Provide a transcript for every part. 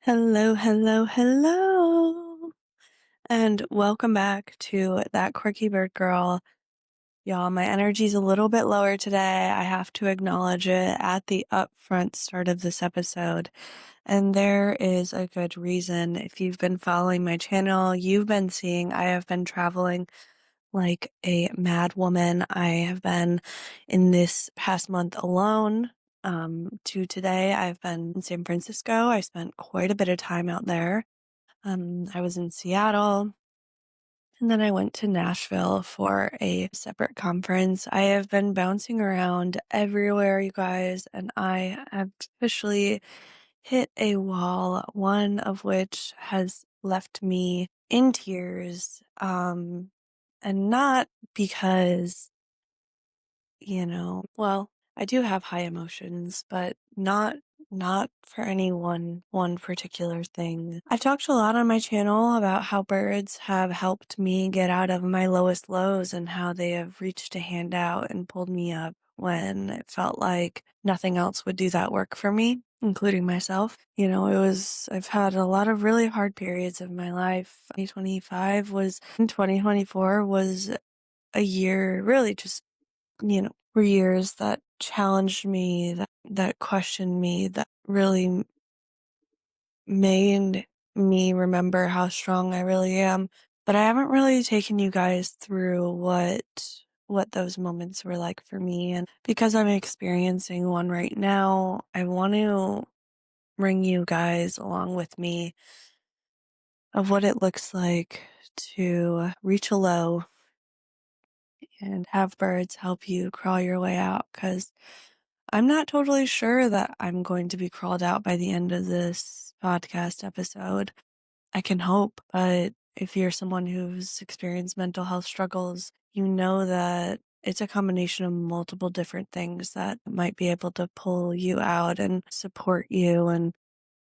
Hello, hello, hello, and welcome back to That Quirky Bird Girl. Y'all, my energy's a little bit lower today. I have to acknowledge it at the upfront start of this episode, and there is a good reason. If you've been following my channel, you've been seeing I have been traveling like a mad woman. I have been in this past month alone. To today, I've been in San Francisco. I spent quite a bit of time out there. I was in Seattle, and then I went to Nashville for a separate conference. I have been bouncing around everywhere, you guys, and I have officially hit a wall, one of which has left me in tears. And not because, well, I do have high emotions, but not for any one particular thing. I've talked a lot on my channel about how birds have helped me get out of my lowest lows and how they have reached a hand out and pulled me up when it felt like nothing else would do that work for me, including myself. I've had a lot of really hard periods of my life. 2024 was a year, really just, were years that challenged me, that questioned me, that really made me remember how strong I really am. But I haven't really taken you guys through what those moments were like for me. And because I'm experiencing one right now, I want to bring you guys along with me of what it looks like to reach a low and have birds help you crawl your way out, because I'm not totally sure that I'm going to be crawled out by the end of this podcast episode. I can hope, but if you're someone who's experienced mental health struggles, you know that it's a combination of multiple different things that might be able to pull you out and support you. And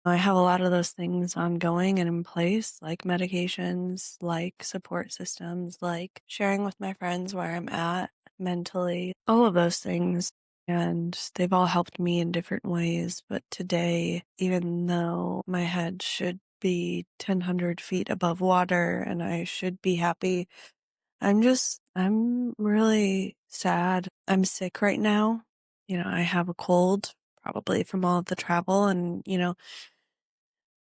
I have a lot of those things ongoing and in place, like medications, like support systems, like sharing with my friends where I'm at mentally, all of those things. And they've all helped me in different ways. But today, even though my head should be 1,000 feet above water and I should be happy, I'm really sad. I'm sick right now. I have a cold, probably from all of the travel, and,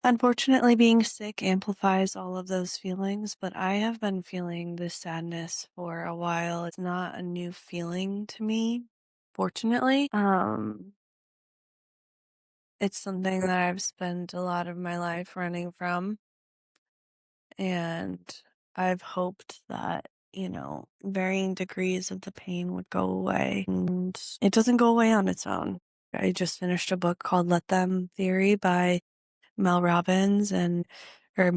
unfortunately, being sick amplifies all of those feelings, but I have been feeling this sadness for a while. It's not a new feeling to me, fortunately. It's something that I've spent a lot of my life running from, and I've hoped that, varying degrees of the pain would go away, and it doesn't go away on its own. I just finished a book called Let Them Theory by Mel Robbins, and her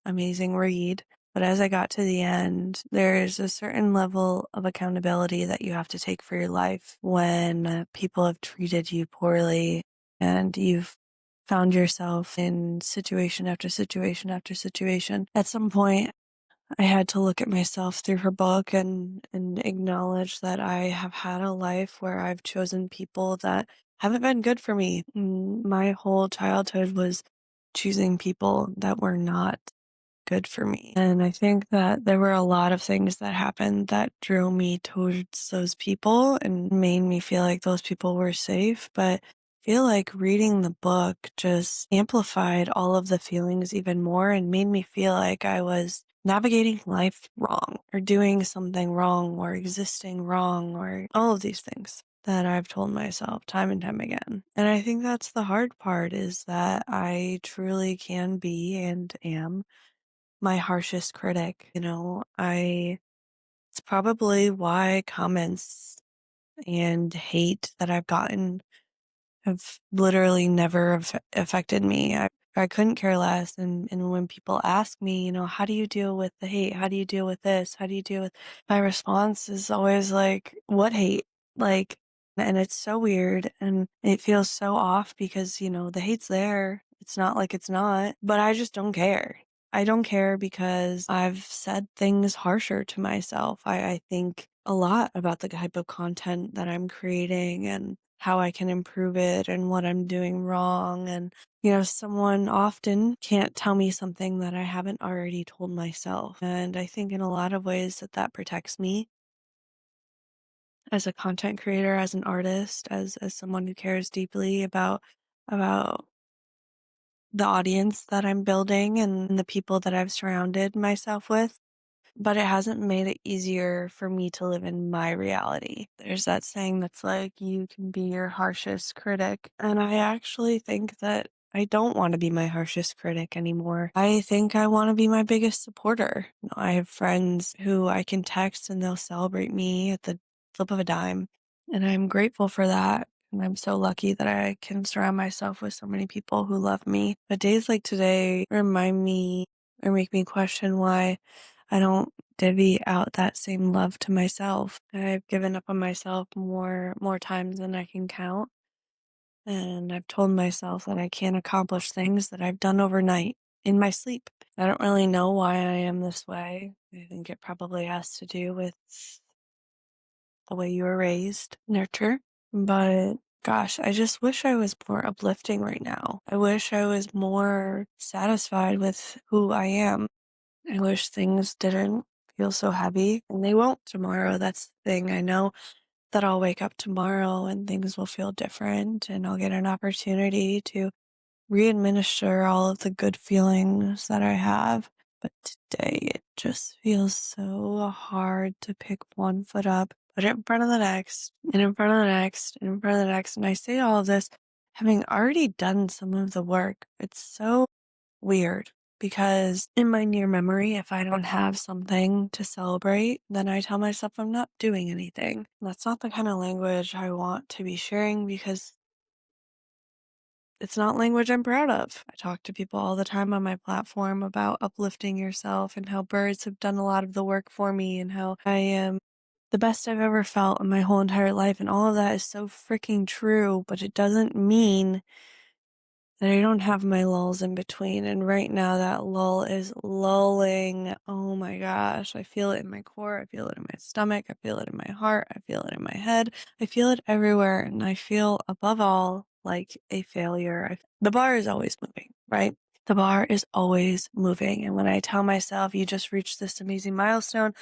amazing read. But as I got to the end, there's a certain level of accountability that you have to take for your life when people have treated you poorly and you've found yourself in situation after situation after situation. At some point, I had to look at myself through her book and acknowledge that I have had a life where I've chosen people that haven't been good for me. My whole childhood was choosing people that were not good for me. And I think that there were a lot of things that happened that drew me towards those people and made me feel like those people were safe. But I feel like reading the book just amplified all of the feelings even more and made me feel like I was navigating life wrong or doing something wrong or existing wrong or all of these things that I've told myself time and time again. And I think that's the hard part, is that I truly can be and am my harshest critic. It's probably why comments and hate that I've gotten have literally never affected me. I couldn't care less. And when people ask me, how do you deal with the hate? How do you deal with this? How do you deal with, my response is always like, what hate? Like, and it's so weird and it feels so off because, the hate's there. It's not like it's not, but I just don't care. I don't care because I've said things harsher to myself. I think a lot about the type of content that I'm creating, and how I can improve it and what I'm doing wrong. And, someone often can't tell me something that I haven't already told myself. And I think in a lot of ways that protects me as a content creator, as an artist, as someone who cares deeply about the audience that I'm building and the people that I've surrounded myself with. But it hasn't made it easier for me to live in my reality. There's that saying that's like, you can be your harshest critic. And I actually think that I don't want to be my harshest critic anymore. I think I want to be my biggest supporter. I have friends who I can text and they'll celebrate me at the flip of a dime. And I'm grateful for that. And I'm so lucky that I can surround myself with so many people who love me. But days like today remind me or make me question why I don't divvy out that same love to myself. I've given up on myself more times than I can count. And I've told myself that I can't accomplish things that I've done overnight in my sleep. I don't really know why I am this way. I think it probably has to do with the way you were raised, nurture. But gosh, I just wish I was more uplifting right now. I wish I was more satisfied with who I am. I wish things didn't feel so heavy, and they won't tomorrow. That's the thing. I know that I'll wake up tomorrow and things will feel different, and I'll get an opportunity to re-administer all of the good feelings that I have. But today it just feels so hard to pick one foot up, put it in front of the next, and in front of the next, and in front of the next. And I say all of this having already done some of the work. It's so weird because in my near memory, if I don't have something to celebrate, then I tell myself I'm not doing anything. That's not the kind of language I want to be sharing because it's not language I'm proud of. I talk to people all the time on my platform about uplifting yourself and how birds have done a lot of the work for me and how I am the best I've ever felt in my whole entire life. And all of that is so freaking true, but it doesn't mean that I don't have my lulls in between. And right now, that lull is lulling. Oh my gosh. I feel it in my core. I feel it in my stomach. I feel it in my heart. I feel it in my head. I feel it everywhere. And I feel, above all, like a failure. The bar is always moving, right? The bar is always moving. And when I tell myself, you just reached this amazing milestone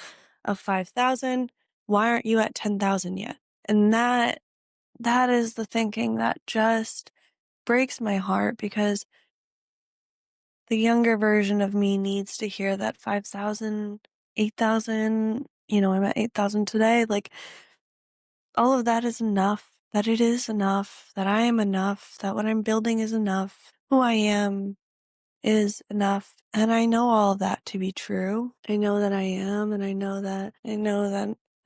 of 5,000, why aren't you at 10,000 yet? And that is the thinking that just breaks my heart because the younger version of me needs to hear that 5,000, 8,000, I'm at 8,000 today. Like, all of that is enough, that it is enough, that I am enough, that what I'm building is enough, who I am is enough. And I know all of that to be true. I know that I am, and I know that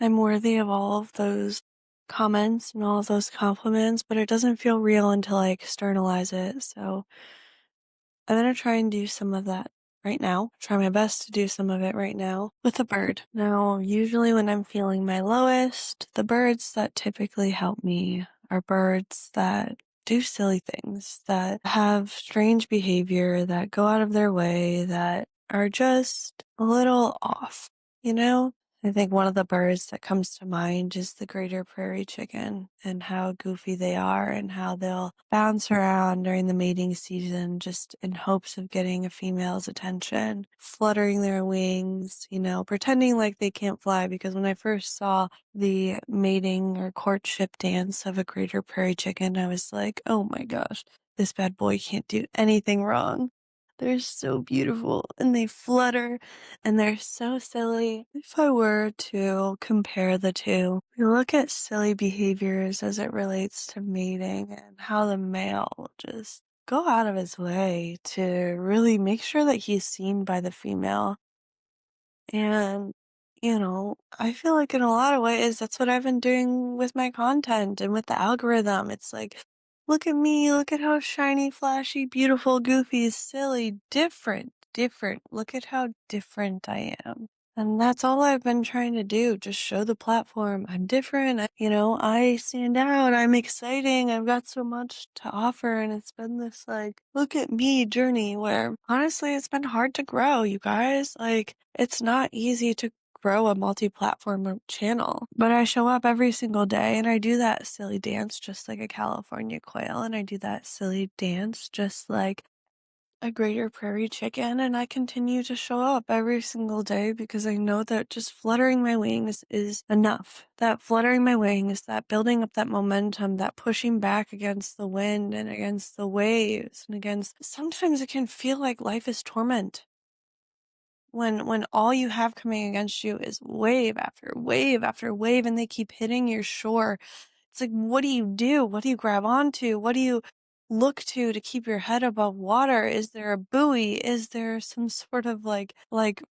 I'm worthy of all of those comments and all of those compliments, but it doesn't feel real until I externalize it. So I'm gonna try and do some of that right now. Try my best to do some of it right now with a bird. Now, usually when I'm feeling my lowest, the birds that typically help me are birds that do silly things, that have strange behavior, that go out of their way, that are just a little off, you know? I think one of the birds that comes to mind is the greater prairie chicken and how goofy they are and how they'll bounce around during the mating season just in hopes of getting a female's attention, fluttering their wings, pretending like they can't fly. Because when I first saw the mating or courtship dance of a greater prairie chicken, I was like, oh my gosh, this bad boy can't do anything wrong. They're so beautiful and they flutter and they're so silly. If I were to compare the two, we look at silly behaviors as it relates to mating and how the male will just go out of his way to really make sure that he's seen by the female. And, I feel like in a lot of ways, that's what I've been doing with my content and with the algorithm. It's like, look at me, look at how shiny, flashy, beautiful, goofy, silly, different. Look at how different I am. And that's all I've been trying to do. Just show the platform I'm different. I stand out. I'm exciting. I've got so much to offer. And it's been this look at me journey where honestly, it's been hard to grow, you guys. Like, it's not easy to grow a multi-platform channel. But I show up every single day and I do that silly dance just like a California quail, and I do that silly dance just like a greater prairie chicken, and I continue to show up every single day because I know that just fluttering my wings is enough. That fluttering my wings, that building up that momentum, that pushing back against the wind and against the waves and against sometimes it can feel like life is torment when all you have coming against you is wave after wave after wave and they keep hitting your shore. It's like, what do you do? What do you grab onto? What do you look to keep your head above water? Is there a buoy? Is there some sort of like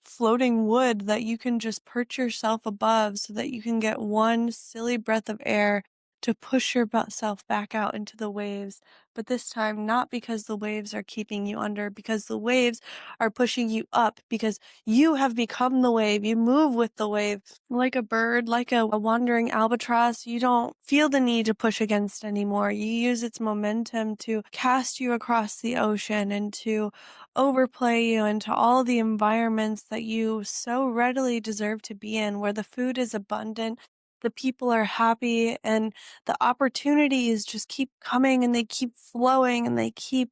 floating wood that you can just perch yourself above so that you can get one silly breath of air to push yourself back out into the waves? But this time, not because the waves are keeping you under, because the waves are pushing you up, because you have become the wave. You move with the wave like a bird, like a wandering albatross. You don't feel the need to push against anymore. You use its momentum to cast you across the ocean and to overplay you into all the environments that you so readily deserve to be in, where the food is abundant, the people are happy, and the opportunities just keep coming and they keep flowing and they keep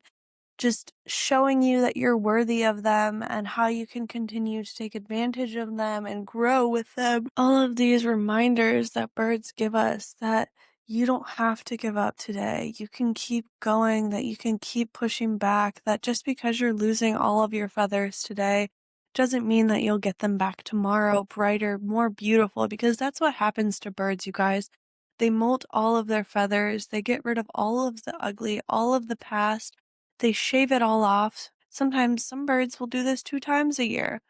just showing you that you're worthy of them and how you can continue to take advantage of them and grow with them. All of these reminders that birds give us that you don't have to give up today. You can keep going, that you can keep pushing back, that just because you're losing all of your feathers today doesn't mean that you'll get them back tomorrow, brighter, more beautiful, because that's what happens to birds, you guys. They molt all of their feathers, they get rid of all of the ugly, all of the past, they shave it all off. Sometimes some birds will do this 2 times a year.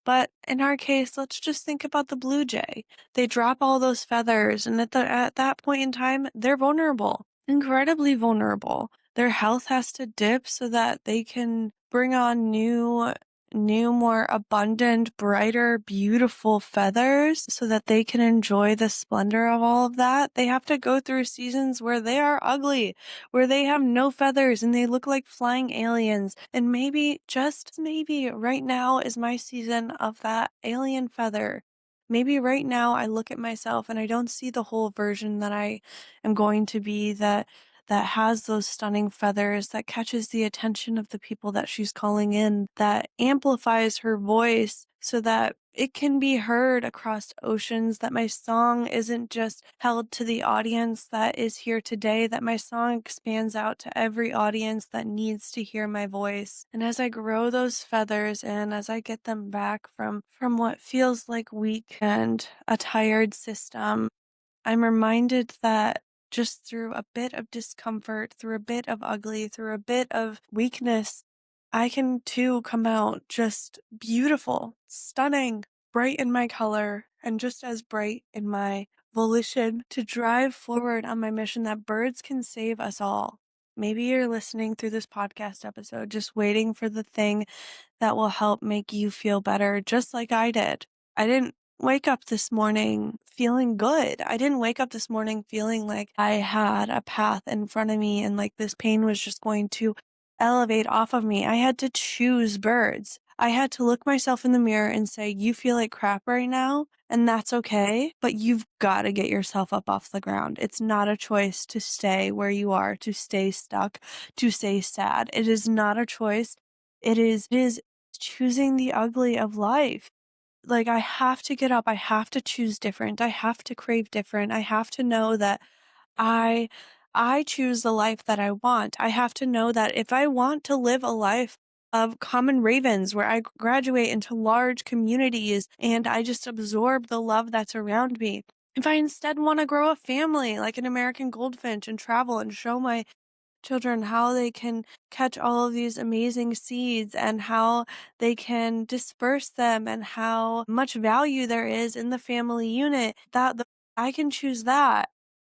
But in our case, let's just think about the blue jay. They drop all those feathers, and at that point in time, they're vulnerable, incredibly vulnerable. Their health has to dip so that they can bring on new, more abundant, brighter, beautiful feathers so that they can enjoy the splendor of all of that. They have to go through seasons where they are ugly, where they have no feathers and they look like flying aliens. And maybe, just maybe, right now is my season of that alien feather. Maybe right now I look at myself and I don't see the whole version that I am going to be, that has those stunning feathers, that catches the attention of the people that she's calling in, that amplifies her voice so that it can be heard across oceans, that my song isn't just held to the audience that is here today, that my song expands out to every audience that needs to hear my voice. And as I grow those feathers and as I get them back from what feels like weak and a tired system, I'm reminded that just through a bit of discomfort, through a bit of ugly, through a bit of weakness, I can too come out just beautiful, stunning, bright in my color, and just as bright in my volition to drive forward on my mission that birds can save us all. Maybe you're listening through this podcast episode just waiting for the thing that will help make you feel better, just like I did. I didn't wake up this morning feeling good. I didn't wake up this morning feeling like I had a path in front of me and like this pain was just going to elevate off of me. I had to choose birds. I had to look myself in the mirror and say, you feel like crap right now, and that's okay, but you've got to get yourself up off the ground. It's not a choice to stay where you are, to stay stuck, to stay sad. It is not a choice. It is choosing the ugly of life. Like, I have to get up. I have to choose different. I have to crave different. I have to know that I I choose the life that I want. I have to know that if I want to live a life of common ravens where I graduate into large communities and I just absorb the love that's around me, if I instead want to grow a family like an American goldfinch and travel and show my children how they can catch all of these amazing seeds and how they can disperse them and how much value there is in the family unit, I can choose that.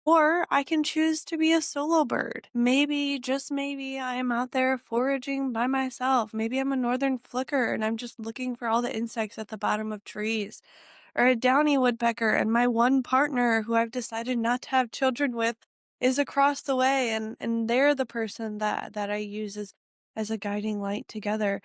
Or I can choose to be a solo bird. Maybe, just maybe, I am out there foraging by myself. Maybe I'm a northern flicker and I'm just looking for all the insects at the bottom of trees, or a downy woodpecker, and my one partner who I've decided not to have children with is across the way, and they're the person that I use as a guiding light together.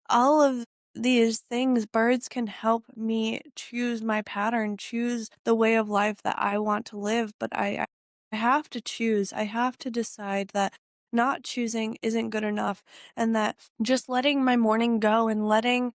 All of these things, birds can help me choose my pattern, choose the way of life that I want to live, but I have to choose. I have to decide that not choosing isn't good enough and that just letting my morning go and letting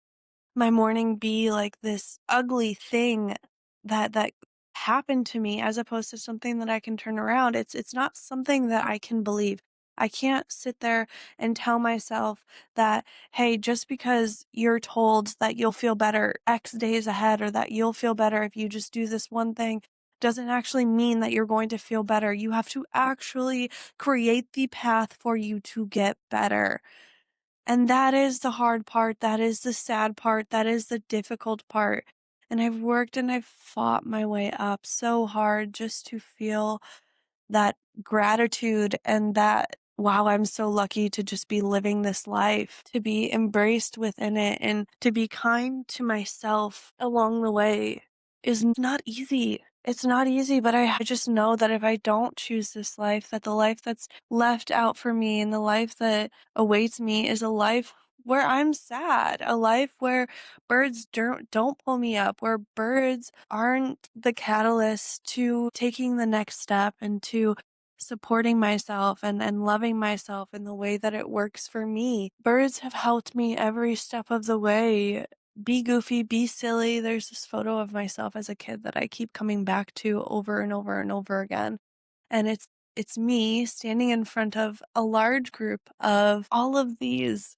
my morning be like this ugly thing that happened to me as opposed to something that I can turn around. It's not something that I can believe. I can't sit there and tell myself that, hey, just because you're told that you'll feel better X days ahead or that you'll feel better if you just do this one thing doesn't actually mean that you're going to feel better. You have to actually create the path for you to get better. And that is the hard part, that is the sad part, that is the difficult part. And I've worked and I've fought my way up so hard just to feel that gratitude and that, wow, I'm so lucky to just be living this life, to be embraced within it, and to be kind to myself along the way is not easy. It's not easy, but I just know that if I don't choose this life, that the life that's left out for me and the life that awaits me is a life where I'm sad, a life where birds don't pull me up, where birds aren't the catalyst to taking the next step and to supporting myself and loving myself in the way that it works for me. Birds have helped me every step of the way. Be goofy, be silly. There's this photo of myself as a kid that I keep coming back to over and over and over again. And it's me standing in front of a large group of all of these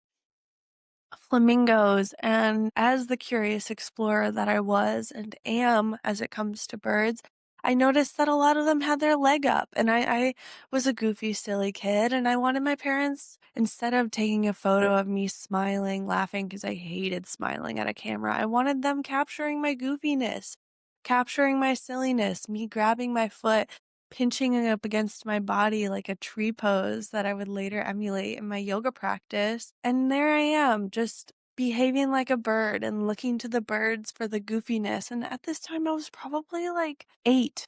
flamingos, and as the curious explorer that I was and am as it comes to birds, I noticed that a lot of them had their leg up, and I was a goofy, silly kid, and I wanted my parents, instead of taking a photo of me smiling, laughing, because I hated smiling at a camera, I wanted them capturing my goofiness, capturing my silliness, me grabbing my foot, pinching it up against my body like a tree pose that I would later emulate in my yoga practice. And there I am, just behaving like a bird and looking to the birds for the goofiness. And at this time, I was probably like 8,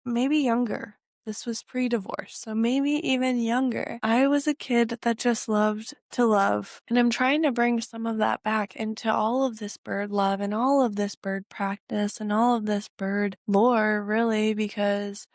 maybe younger. This was pre-divorce, so maybe even younger. I was a kid that just loved to love, and I'm trying to bring some of that back into all of this bird love and all of this bird practice and all of this bird lore, really, because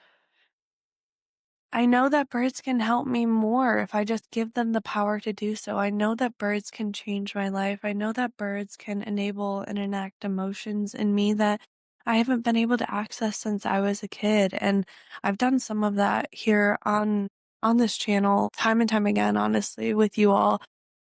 I know that birds can help me more if I just give them the power to do so. I know that birds can change my life. I know that birds can enable and enact emotions in me that I haven't been able to access since I was a kid. And I've done some of that here on this channel time and time again, honestly, with you all.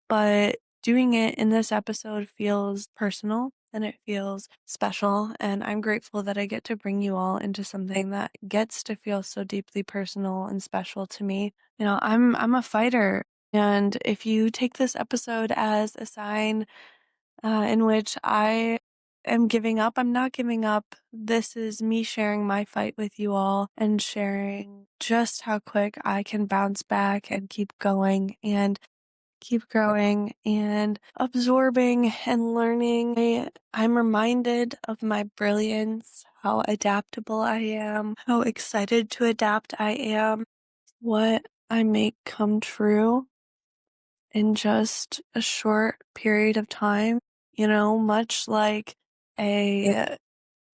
But doing it in this episode feels personal and it feels special. And I'm grateful that I get to bring you all into something that gets to feel so deeply personal and special to me. You know, I'm a fighter. And if you take this episode as a sign in which I am giving up, I'm not giving up. This is me sharing my fight with you all and sharing just how quick I can bounce back and keep going and keep growing and absorbing and learning. I'm reminded of my brilliance, how adaptable I am, how excited to adapt I am, what I make come true in just a short period of time. You know, much like a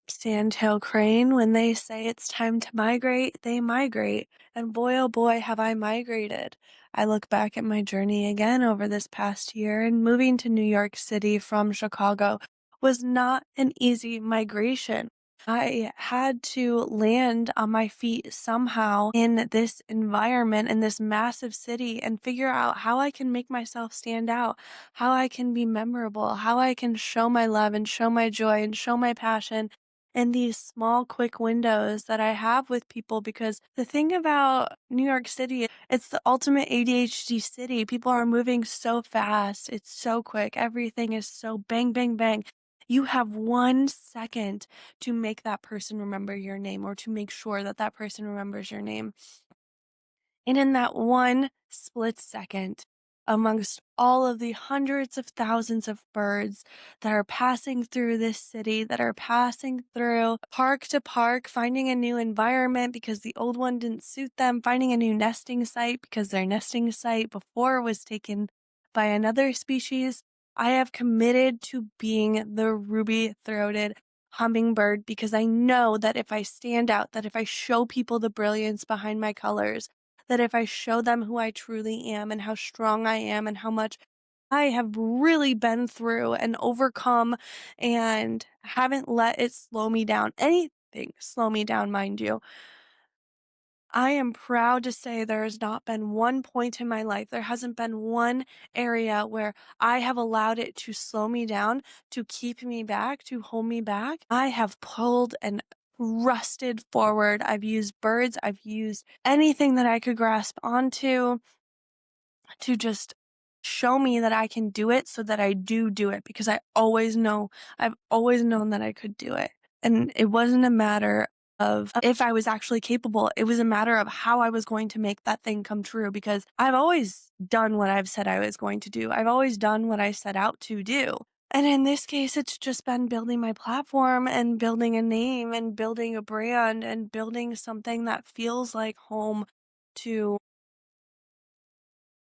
sandhill crane, when they say it's time to migrate, they migrate. And boy, oh boy, have I migrated. I look back at my journey again over this past year, and moving to New York City from Chicago was not an easy migration. I had to land on my feet somehow in this environment, in this massive city, and figure out how I can make myself stand out, how I can be memorable, how I can show my love and show my joy and show my passion in these small, quick windows that I have with people. Because the thing about New York City, it's the ultimate ADHD city. People are moving so fast. It's so quick. Everything is so bang, bang, bang. You have 1 second to make that person remember your name or to make sure that that person remembers your name. And in that one split second, amongst all of the hundreds of thousands of birds that are passing through this city, that are passing through park to park, finding a new environment because the old one didn't suit them, finding a new nesting site because their nesting site before was taken by another species, I have committed to being the ruby-throated hummingbird because I know that if I stand out, that if I show people the brilliance behind my colors, that if I show them who I truly am and how strong I am and how much I have really been through and overcome and haven't let it slow me down, anything slow me down, mind you. I am proud to say there has not been one point in my life, there hasn't been one area where I have allowed it to slow me down, to keep me back, to hold me back. I have pulled and thrusted forward. I've used birds, I've used anything that I could grasp onto to just show me that I can do it so that I do it because I've always known that I could do it. And it wasn't a matter of if I was actually capable. It was a matter of how I was going to make that thing come true because I've always done what I've said I was going to do. I've always done what I set out to do. And in this case, it's just been building my platform and building a name and building a brand and building something that feels like home to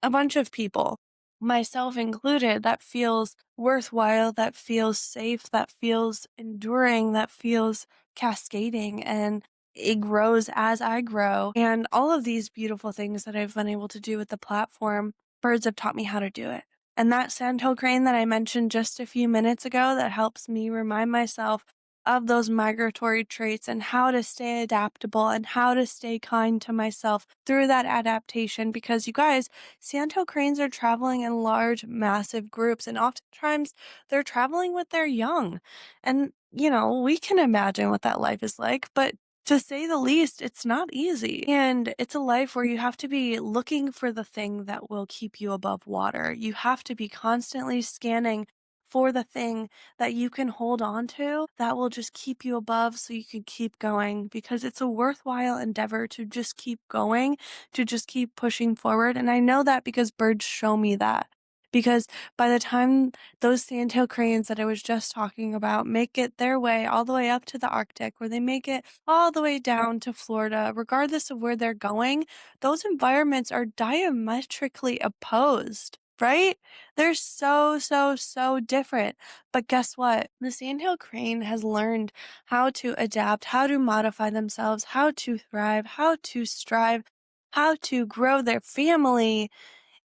a bunch of people, myself included, that feels worthwhile, that feels safe, that feels enduring, that feels cascading, and it grows as I grow. And all of these beautiful things that I've been able to do with the platform, birds have taught me how to do it. And that sandhill crane that I mentioned just a few minutes ago that helps me remind myself of those migratory traits and how to stay adaptable and how to stay kind to myself through that adaptation. Because you guys, sandhill cranes are traveling in large, massive groups, and oftentimes they're traveling with their young. And, we can imagine what that life is like, but to say the least, it's not easy. And it's a life where you have to be looking for the thing that will keep you above water. You have to be constantly scanning for the thing that you can hold on to that will just keep you above so you can keep going because it's a worthwhile endeavor to just keep going, to just keep pushing forward. And I know that because birds show me that. Because by the time those sandhill cranes that I was just talking about make it their way all the way up to the Arctic, where they make it all the way down to Florida, regardless of where they're going, those environments are diametrically opposed, right? They're so, so, so different. But guess what? The sandhill crane has learned how to adapt, how to modify themselves, how to thrive, how to strive, how to grow their family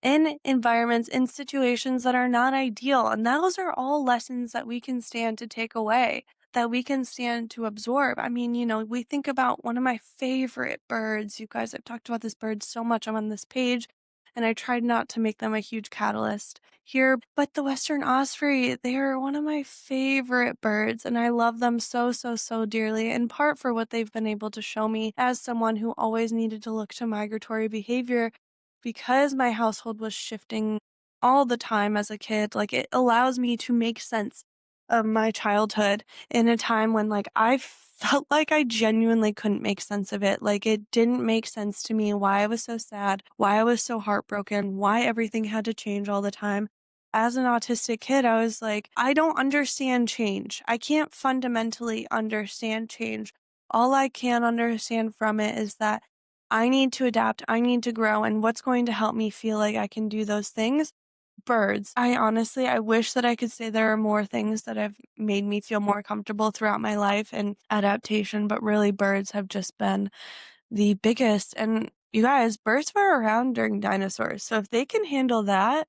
in environments, in situations that are not ideal. And those are all lessons that we can stand to take away, that we can stand to absorb. I mean, we think about one of my favorite birds. You guys, I've talked about this bird so much. I'm on this page and I tried not to make them a huge catalyst here, but the Western Osprey, they are one of my favorite birds and I love them so, so, so dearly, in part for what they've been able to show me as someone who always needed to look to migratory behavior because my household was shifting all the time as a kid. Like, it allows me to make sense of my childhood in a time when, like, I felt like I genuinely couldn't make sense of it. Like, it didn't make sense to me why I was so sad, why I was so heartbroken, why everything had to change all the time. As an autistic kid, I was like, I don't understand change. I can't fundamentally understand change. All I can understand from it is that I need to adapt, I need to grow, and what's going to help me feel like I can do those things? Birds. I wish that I could say there are more things that have made me feel more comfortable throughout my life and adaptation, but really birds have just been the biggest. And you guys, birds were around during dinosaurs. So if they can handle that,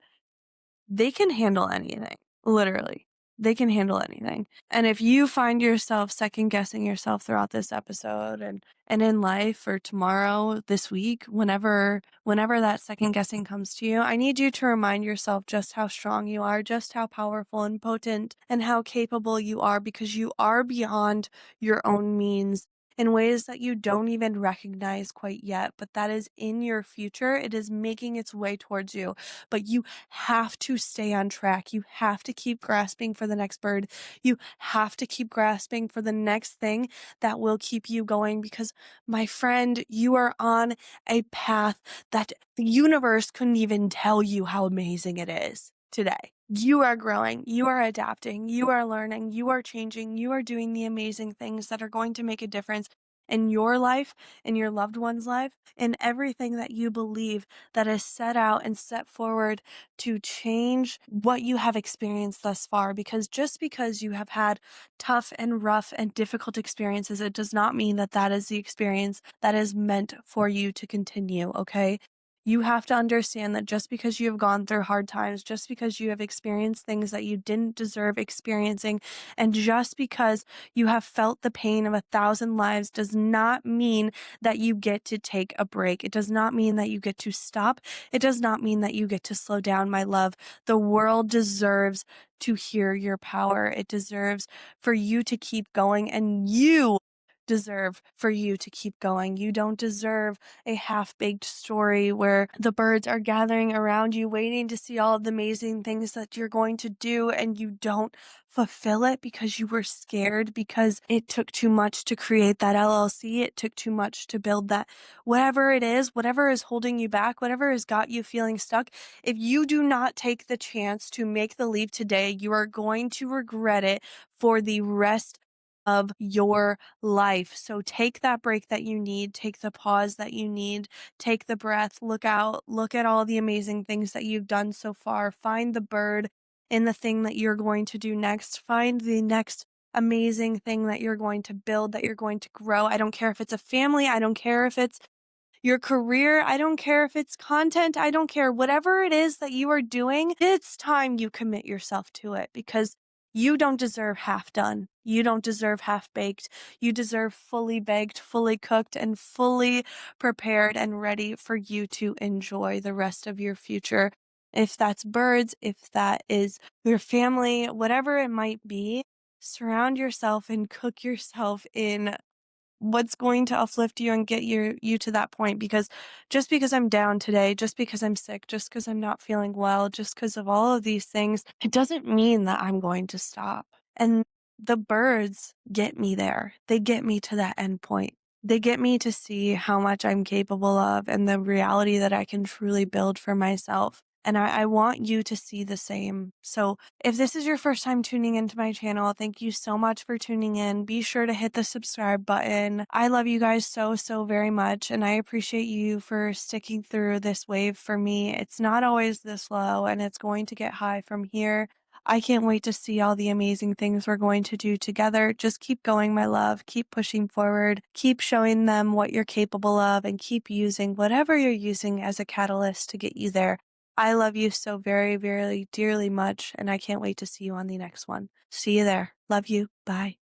they can handle anything, literally. They can handle anything. And if you find yourself second guessing yourself throughout this episode and in life or tomorrow, this week, whenever that second guessing comes to you, I need you to remind yourself just how strong you are, just how powerful and potent and how capable you are because you are beyond your own means in ways that you don't even recognize quite yet, but that is in your future. It is making its way towards you, but you have to stay on track. You have to keep grasping for the next bird. You have to keep grasping for the next thing that will keep you going because, my friend, you are on a path that the universe couldn't even tell you how amazing it is today. You are growing, you are adapting, you are learning, you are changing, you are doing the amazing things that are going to make a difference in your life, in your loved one's life, in everything that you believe that is set out and set forward to change what you have experienced thus far. Because just because you have had tough and rough and difficult experiences, it does not mean that that is the experience that is meant for you to continue, okay? You have to understand that just because you have gone through hard times, just because you have experienced things that you didn't deserve experiencing, and just because you have felt the pain of 1,000 lives does not mean that you get to take a break. It does not mean that you get to stop. It does not mean that you get to slow down, my love. The world deserves to hear your power. It deserves for you to keep going, and you deserve for you to keep going. You don't deserve a half-baked story where the birds are gathering around you waiting to see all of the amazing things that you're going to do, and you don't fulfill it because you were scared, because it took too much to create that LLC. It took too much to build that. Whatever it is, whatever is holding you back, whatever has got you feeling stuck, if you do not take the chance to make the leap today, you are going to regret it for the rest of your life. So take that break that you need, take the pause that you need, take the breath, look out, look at all the amazing things that you've done so far. Find the bird in the thing that you're going to do next. Find the next amazing thing that you're going to build, that you're going to grow. I don't care if it's a family, I don't care if it's your career, I don't care if it's content, I don't care. Whatever it is that you are doing, it's time you commit yourself to it, because you don't deserve half done. You don't deserve half baked. You deserve fully baked, fully cooked, and fully prepared and ready for you to enjoy the rest of your future. If that's birds, if that is your family, whatever it might be, surround yourself and cook yourself in what's going to uplift you and get you to that point. Because just because I'm down today, just because I'm sick, just because I'm not feeling well, just because of all of these things, it doesn't mean that I'm going to stop. And the birds get me there. They get me to that end point. They get me to see how much I'm capable of and the reality that I can truly build for myself. And I want you to see the same. So if this is your first time tuning into my channel, thank you so much for tuning in. Be sure to hit the subscribe button. I love you guys so, so very much, and I appreciate you for sticking through this wave for me. It's not always this low, and it's going to get high from here. I can't wait to see all the amazing things we're going to do together. Just keep going, my love. Keep pushing forward. Keep showing them what you're capable of, and keep using whatever you're using as a catalyst to get you there. I love you so very, very dearly much, and I can't wait to see you on the next one. See you there. Love you. Bye.